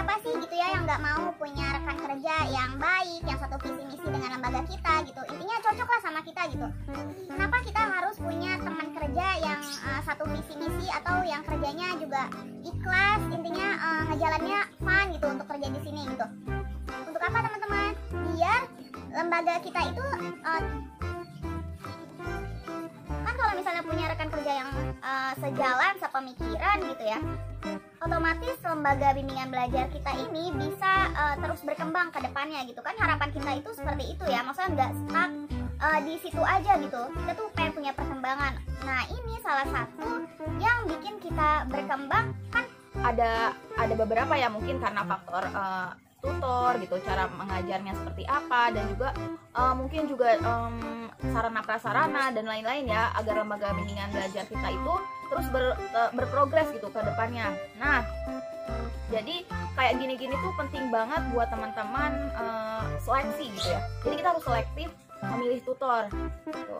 siapa sih gitu ya yang nggak mau punya rekan kerja yang baik, yang satu visi misi dengan lembaga kita gitu. Intinya cocok lah sama kita gitu. Kenapa kita harus punya teman kerja yang satu visi misi atau yang kerjanya juga ikhlas, intinya ngejalannya fun gitu untuk kerja di sini gitu. Untuk apa teman-teman? Biar lembaga kita itu kan kalau misalnya punya rekan kerja yang sejalan, sepemikiran gitu ya, otomatis lembaga bimbingan belajar kita ini bisa terus berkembang ke depannya gitu kan. Harapan kita itu seperti itu ya, maksudnya nggak stuck di situ aja gitu. Kita tuh pengen punya perkembangan. Nah ini salah satu yang bikin kita berkembang kan. Ada beberapa ya, mungkin karena faktor tutor gitu, cara mengajarnya seperti apa, dan juga mungkin juga sarana prasarana dan lain-lain ya, agar lembaga bimbingan belajar kita itu terus berprogres gitu ke depannya. Nah jadi kayak gini-gini tuh penting banget buat teman-teman seleksi gitu ya. Jadi kita harus selektif memilih tutor gitu.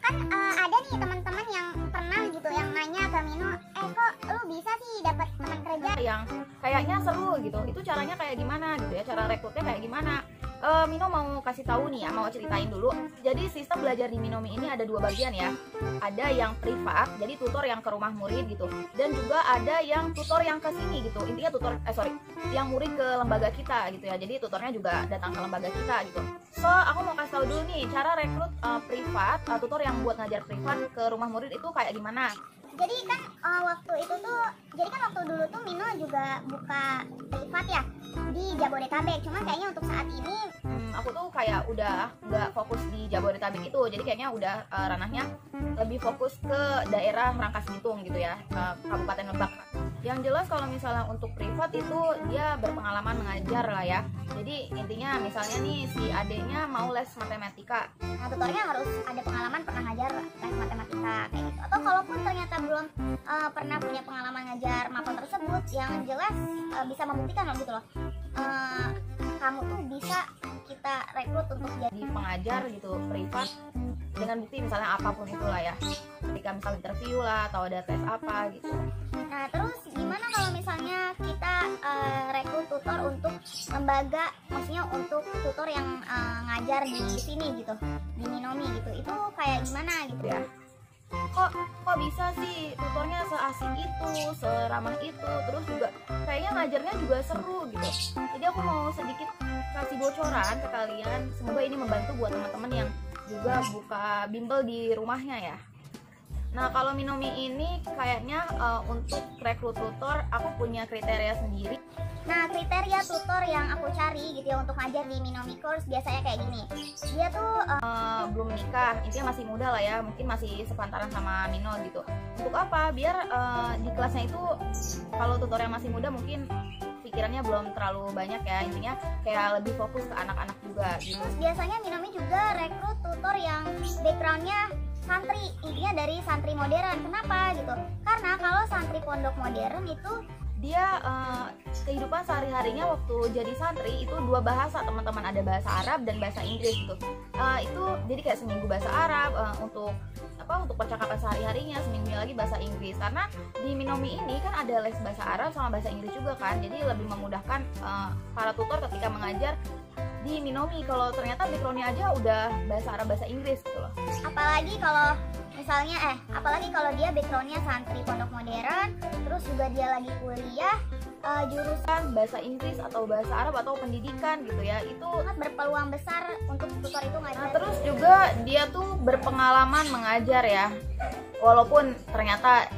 Kan ada nih teman-teman yang pernah gitu yang nanya ke Mino, kok lu bisa sih dapat teman kerja yang kayaknya seru gitu, itu caranya kayak gimana gitu ya, cara rekrutnya kayak gimana. Mino mau kasih tahu nih ya, mau ceritain dulu. Jadi sistem belajar di Minomi ini ada dua bagian ya. Ada yang privat, jadi tutor yang ke rumah murid gitu, dan juga ada yang tutor yang ke sini gitu. Intinya yang murid ke lembaga kita gitu ya. Jadi tutornya juga datang ke lembaga kita gitu. So aku mau kasih tahu dulu nih cara rekrut privat, tutor yang buat ngajar privat ke rumah murid itu kayak gimana. Jadi kan waktu dulu tuh Mino juga buka privat ya di Jabodetabek. Cuma kayaknya untuk saat ini aku tuh kayak udah nggak fokus di Jabodetabek itu. Jadi kayaknya udah ranahnya lebih fokus ke daerah Rangkas Bitung gitu ya, Kabupaten Lebak. Yang jelas kalau misalnya untuk privat itu dia berpengalaman mengajar lah ya. Jadi intinya misalnya nih si adeknya mau les matematika, nah tutornya harus ada pengalaman pernah ngajar les matematika kayak gitu. Atau kalaupun ternyata belum pernah punya pengalaman ngajar mapel tersebut, yang jelas bisa membuktikan loh gitu loh, kamu tuh bisa kita rekrut untuk jadi pengajar gitu privat dengan bukti misalnya apapun itulah ya, ketika misalnya interview lah atau ada tes apa gitu. Nah terus gimana kalau misalnya kita rekrut tutor untuk lembaga, maksudnya untuk tutor yang ngajar di sini gitu, di Minomi gitu, itu kayak gimana gitu ya? Kok bisa sih tutornya seasik itu, seramah itu, terus juga kayaknya ngajarnya juga seru gitu. Jadi aku mau sedikit kasih bocoran ke kalian, semoga ini membantu buat teman-teman yang juga buka bimbel di rumahnya ya. Nah kalau Minomi ini kayaknya untuk rekrut tutor aku punya kriteria sendiri. Nah kriteria tutor yang aku cari gitu ya untuk ngajar di Minomi course biasanya kayak gini. Dia tuh belum nikah, intinya masih muda lah ya, mungkin masih sepantaran sama Mino gitu. Untuk apa? Biar di kelasnya itu kalau tutornya masih muda mungkin pikirannya belum terlalu banyak ya, intinya kayak lebih fokus ke anak-anak juga gitu. Terus biasanya Minomi juga rekrut tutor yang backgroundnya santri, intinya dari santri modern. Kenapa gitu? Karena kalau santri pondok modern itu dia kehidupan sehari-harinya waktu jadi santri itu dua bahasa teman-teman, ada bahasa Arab dan bahasa Inggris gitu. Itu jadi kayak seminggu bahasa Arab untuk percakapan sehari-harinya, seminggu lagi bahasa Inggris. Karena di Minomi ini kan ada les bahasa Arab sama bahasa Inggris juga kan, jadi lebih memudahkan para tutor ketika mengajar di Minomi kalau ternyata backgroundnya aja udah bahasa Arab bahasa Inggris gitu loh. Apalagi kalau dia backgroundnya santri pondok modern, terus juga dia lagi kuliah jurusan bahasa Inggris atau bahasa Arab atau pendidikan gitu ya, itu sangat berpeluang besar untuk tutor itu ngajar. Nah, terus juga dia tuh berpengalaman mengajar ya, walaupun ternyata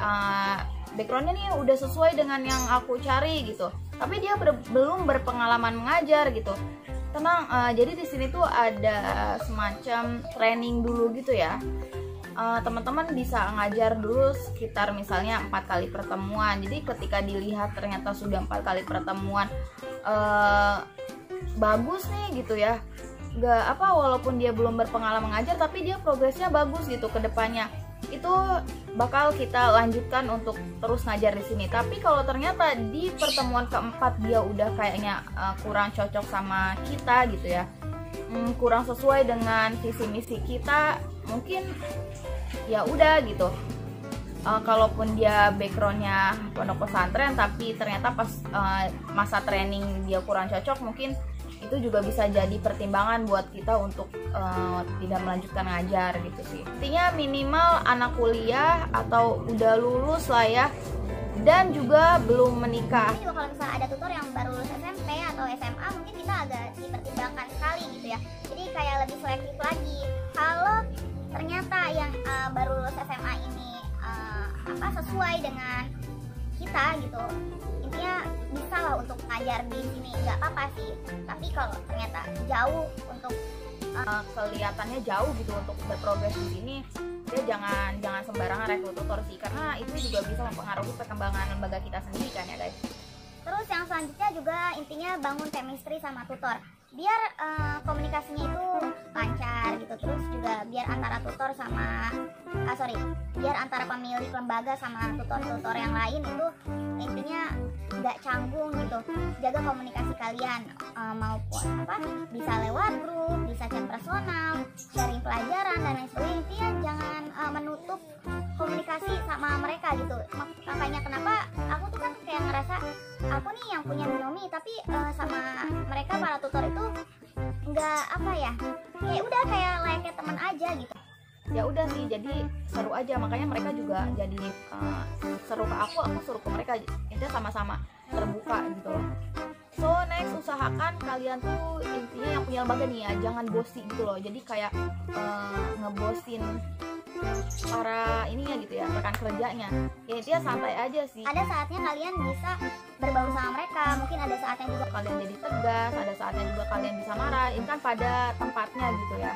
backgroundnya nih udah sesuai dengan yang aku cari gitu, tapi dia belum berpengalaman mengajar gitu. Tenang, jadi di sini tuh ada semacam training dulu gitu ya. Teman-teman bisa ngajar dulu sekitar misalnya 4 kali pertemuan. Jadi ketika dilihat ternyata sudah 4 kali pertemuan bagus nih gitu ya, walaupun dia belum berpengalaman mengajar tapi dia progresnya bagus gitu ke depannya, itu bakal kita lanjutkan untuk terus ngajar di sini. Tapi kalau ternyata di pertemuan keempat dia udah kayaknya kurang cocok sama kita gitu ya, kurang sesuai dengan visi misi kita, mungkin ya udah gitu, kalaupun dia backgroundnya pondok pesantren tapi ternyata pas masa training dia kurang cocok, mungkin itu juga bisa jadi pertimbangan buat kita untuk tidak melanjutkan ngajar gitu sih. Intinya minimal anak kuliah atau udah lulus lah ya, dan juga belum menikah. Juga kalau misalnya ada tutor yang baru lulus SMP atau SMA, mungkin kita agak dipertimbangkan sekali gitu ya. Jadi kayak lebih selektif lagi. Kalau ternyata yang baru lulus SMA ini sesuai dengan kita gitu, intinya bisa lah untuk ngajar di sini, nggak apa-apa sih. Tapi kalau ternyata jauh untuk kelihatannya jauh gitu untuk berprogres di sini, dia jangan sembarangan rekrut tutor sih, karena itu juga bisa mempengaruhi perkembangan lembaga kita sendiri kan ya guys. Terus yang selanjutnya juga intinya bangun chemistry sama tutor, biar komunikasinya itu lancar gitu. Terus juga biar antara tutor sama biar antara pemilik lembaga sama tutor-tutor yang lain itu intinya nggak canggung gitu. Jaga komunikasi kalian, maupun bisa lewat grup, bisa chat personal, sharing pelajaran dan lain sebagainya. Intinya jangan menutup komunikasi sama mereka gitu. Makanya kenapa aku tuh kan kayak ngerasa aku nih yang punya Minomi, tapi sama mereka para tutor itu nggak kayak udah kayak layaknya teman aja gitu. Ya udah sih, jadi seru aja, makanya mereka juga jadi seru ke aku seru ke mereka, intinya sama-sama terbuka gitu loh. So next, usahakan kalian tuh intinya yang punya lembaga nih ya, jangan bosi gitu loh. Jadi kayak ngebosin para ininya gitu ya, rekan kerjanya. Ya intinya santai aja sih. Ada saatnya kalian bisa berbaur sama mereka, mungkin ada saatnya juga kalian jadi tegas, ada saatnya juga kalian bisa marah. Ini kan pada tempatnya gitu ya.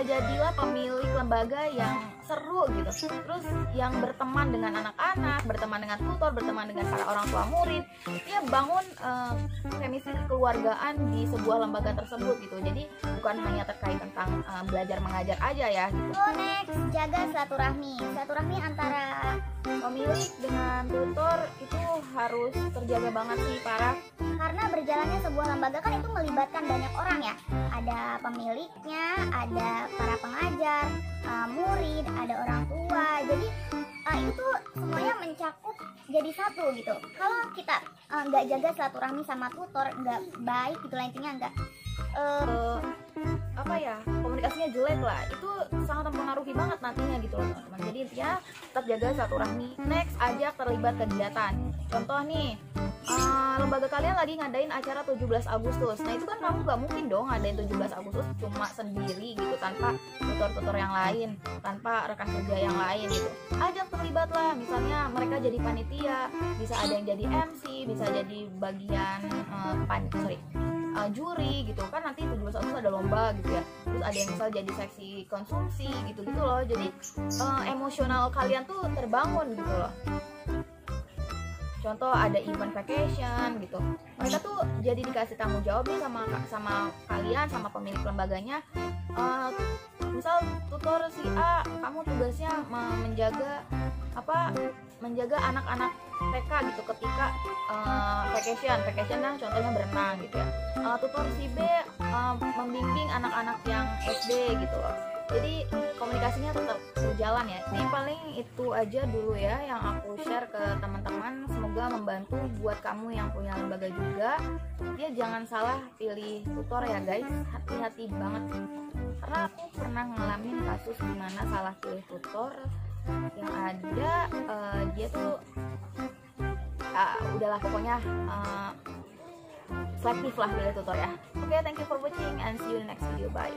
Jadilah pemilik lembaga yang seru gitu. Terus yang berteman dengan anak-anak, berteman dengan tutor, berteman dengan para orang tua murid. Ya bangun chemistry kekeluargaan di sebuah lembaga tersebut gitu. Jadi bukan hanya terkait tentang belajar mengajar aja ya gitu. So next, jaga silaturahmi antara pemilik dengan tutor itu harus terjaga banget sih, parah. Karena berjalannya sebuah lembaga kan itu melibatkan banyak orang ya. Ada pemiliknya, ada para pengajar, murid, ada orang tua. Jadi itu semuanya mencakup jadi satu gitu. Kalau kita nggak jaga silaturahmi sama tutor, nggak baik gitu lah, intinya nggak komunikasinya jelek lah, itu sangat mempengaruhi banget nantinya gitu loh teman-teman. Jadi intinya tetap jaga silaturahmi. Next, ajak terlibat kegiatan. Contoh nih, lembaga kalian lagi ngadain acara 17 Agustus. Nah itu kan kamu nggak mungkin dong ngadain 17 Agustus cuma sendiri gitu, tanpa tutor-tutor yang lain, tanpa rekan kerja yang lain gitu. Ajak terlibat lah, misalnya mereka jadi panitia, bisa ada yang jadi MC, bisa jadi bagian juri gitu kan, nanti 17 Agustus ada lomba gitu ya. Terus ada yang misal jadi seksi konsumsi gitu loh. Jadi emosional kalian tuh terbangun gitu loh. Contoh ada event vacation gitu, mereka tuh jadi dikasih tanggung jawab nih sama kalian, sama pemilik lembaganya. Misal tutor si A, kamu tugasnya menjaga anak-anak TK gitu ketika vacation nah contohnya berenang gitu ya. Tutor si B membimbing anak-anak yang SD gitu loh. Jadi komunikasinya tetap berjalan ya. Ini paling itu aja dulu ya yang aku share ke teman-teman. Semoga membantu buat kamu yang punya lembaga juga. Dia jangan salah pilih tutor ya guys. Hati-hati banget. Karena aku pernah ngalamin kasus dimana salah pilih tutor. Yang ada dia tuh udahlah pokoknya selektif lah pilih tutor ya. Oke, thank you for watching and see you in the next video. Bye.